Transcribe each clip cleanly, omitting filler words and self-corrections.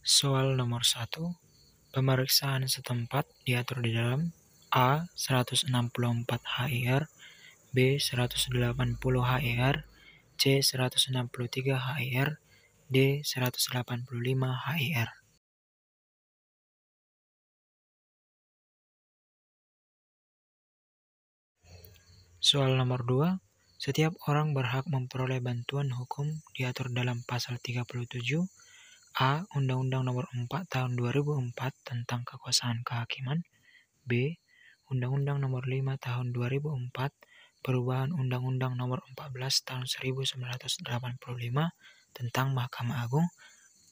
Soal nomor 1. Pemeriksaan setempat diatur di dalam A. 164 HIR, B. 180 HIR, C. 163 HIR, D. 185 HIR. Soal nomor 2. Setiap orang berhak memperoleh bantuan hukum diatur dalam pasal 37 A. Undang-Undang Nomor 4 Tahun 2004 tentang Kekuasaan Kehakiman, B. Undang-Undang Nomor 5 Tahun 2004 Perubahan Undang-Undang Nomor 14 Tahun 1985 tentang Mahkamah Agung,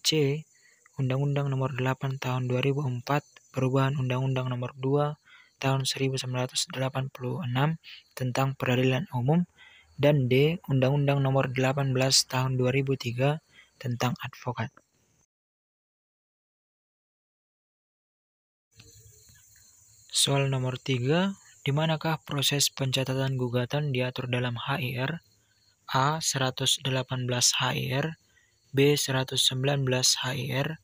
C. Undang-Undang Nomor 8 Tahun 2004 Perubahan Undang-Undang Nomor 2 Tahun 1986 tentang Peradilan Umum, dan D. Undang-Undang Nomor 18 Tahun 2003 tentang Advokat. Soal nomor 3. Di manakah proses pencatatan gugatan diatur dalam HIR? A. 118 HIR, B. 119 HIR,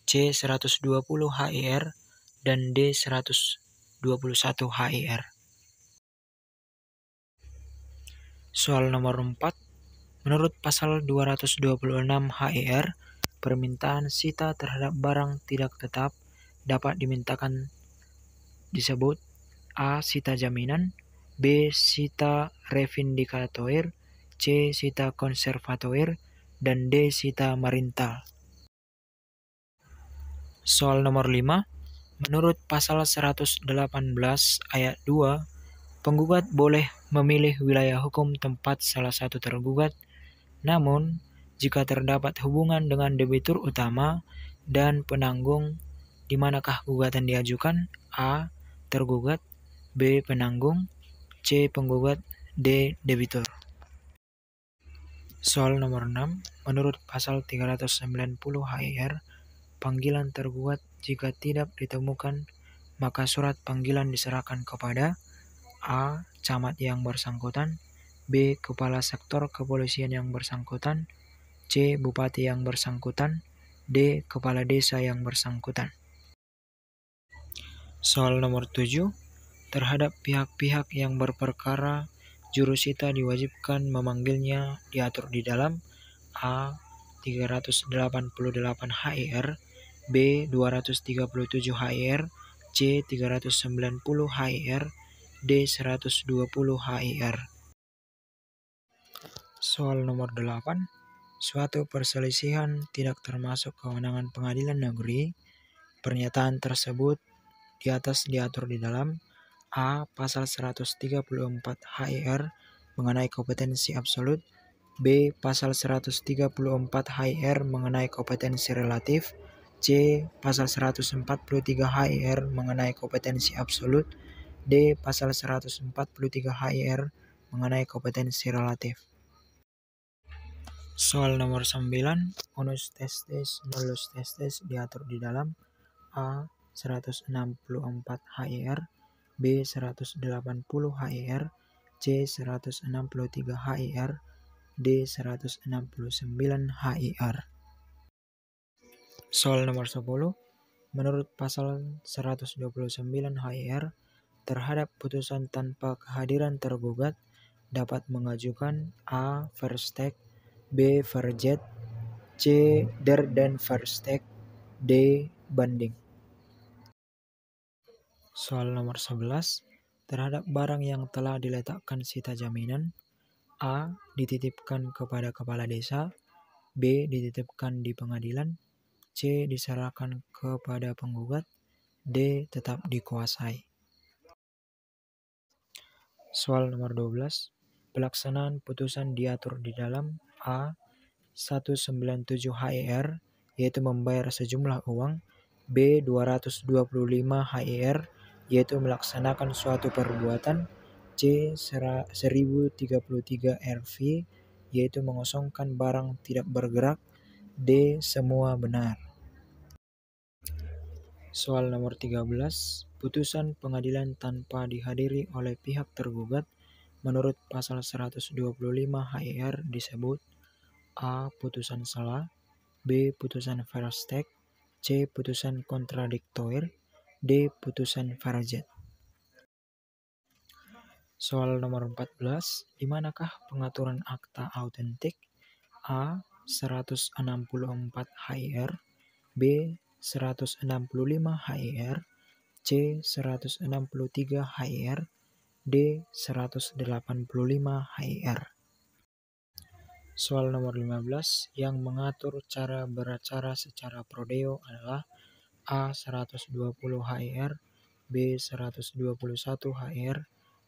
C. 120 HIR, dan D. 121 HIR. Soal nomor 4. Menurut pasal 226 HIR, permintaan sita terhadap barang tidak tetap dapat dimintakan disebut A. Sita jaminan, B. Sita revindikatoir, C. Sita konservatoir, dan D. Sita marintal. Soal nomor 5. Menurut pasal 118 ayat 2, penggugat boleh memilih wilayah hukum tempat salah satu tergugat, namun jika terdapat hubungan dengan debitur utama dan penanggung, di manakah gugatan diajukan? A. Tergugat, B. Penanggung, C. Penggugat, D. Debitur. Soal nomor 6. Menurut pasal 390 HIR, panggilan tergugat jika tidak ditemukan, maka surat panggilan diserahkan kepada A. Camat yang bersangkutan, B. Kepala Sektor Kepolisian yang bersangkutan, C. Bupati yang bersangkutan, D. Kepala Desa yang bersangkutan. Soal nomor 7. Terhadap pihak-pihak yang berperkara, jurusita diwajibkan memanggilnya diatur di dalam A. 388 HIR, B. 237 HIR, C. 390 HIR, D. 120 HIR. Soal nomor 8. Suatu perselisihan tidak termasuk kewenangan pengadilan negeri. Pernyataan tersebut di atas diatur di dalam A. Pasal 134 HIR mengenai kompetensi absolut, B. Pasal 134 HIR mengenai kompetensi relatif, C. Pasal 143 HIR mengenai kompetensi absolut, D. Pasal 143 HIR mengenai kompetensi relatif. Soal nomor 9. Unus testis nullus testis diatur di dalam A. 164 HIR, B. 180 HIR, C. 163 HIR, D. 169 HIR. Soal nomor 10. Menurut pasal 129 HIR, terhadap putusan tanpa kehadiran tergugat dapat mengajukan A. Verstek, B. Verjet, C. Der den Verstek, D. Banding. Soal nomor 11. Terhadap barang yang telah diletakkan sita jaminan, A. Dititipkan kepada kepala desa, B. Dititipkan di pengadilan, C. Diserahkan kepada penggugat, D. Tetap dikuasai. Soal nomor 12. Pelaksanaan putusan diatur di dalam A. 197 HIR, yaitu membayar sejumlah uang, B. 225 HIR, yaitu melaksanakan suatu perbuatan, C. 1033 RV, yaitu mengosongkan barang tidak bergerak, D. Semua benar. Soal nomor 13. Putusan pengadilan tanpa dihadiri oleh pihak tergugat menurut pasal 125 HIR disebut A. Putusan salah, B. Putusan verstek, C. C. Putusan kontradiktor, D. Putusan farajat. Soal nomor 14, di manakah pengaturan akta autentik? A. 164 HIR, B. 165 HIR, C. 163 HIR, D. 185 HIR. Soal nomor 15, yang mengatur cara beracara secara prodeo adalah A. 120 HIR, B. 121 HIR,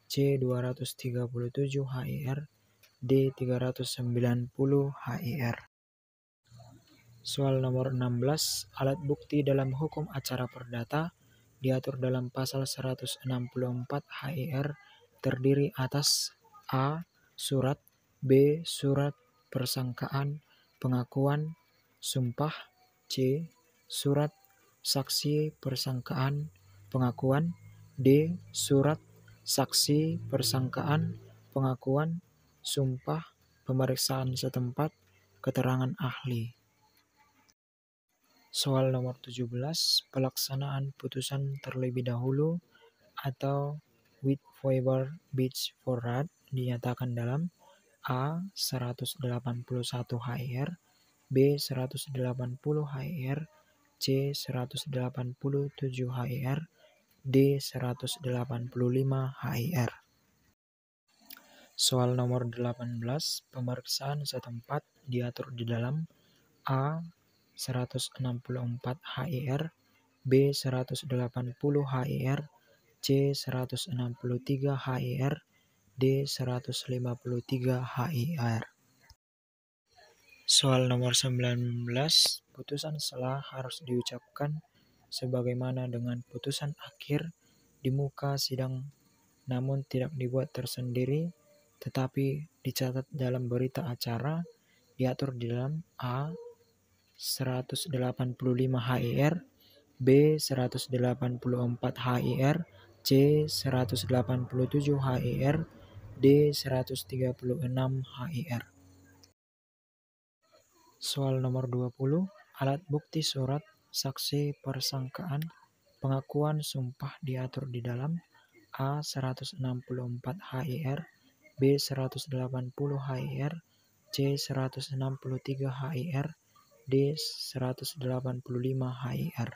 C. 237 HIR, D. 390 HIR. Soal nomor 16, alat bukti dalam hukum acara perdata diatur dalam pasal 164 HIR terdiri atas A. Surat, B. Surat persangkaan, pengakuan, sumpah, C. Surat saksi persangkaan, pengakuan, D. Surat saksi persangkaan, pengakuan, sumpah, pemeriksaan setempat, keterangan ahli. Soal nomor 17, pelaksanaan putusan terlebih dahulu atau with waiver beach for rad dinyatakan dalam A. 181 HIR, B. 180 HIR, C. 187 HIR, D. 185 HIR. Soal nomor 18, pemeriksaan setempat diatur di dalam A. 164 HIR, B. 180 HIR, C. 163 HIR, D. 153 HIR. Soal nomor 19, putusan selah harus diucapkan sebagaimana dengan putusan akhir di muka sidang namun tidak dibuat tersendiri tetapi dicatat dalam berita acara diatur di dalam A. 185 HIR, B. 184 HIR, C. 187 HIR, D. 136 HIR. Soal nomor 20, alat bukti surat saksi persangkaan, pengakuan sumpah diatur di dalam A. 164 HIR, B. 180 HIR, C. 163 HIR, D. 185 HIR.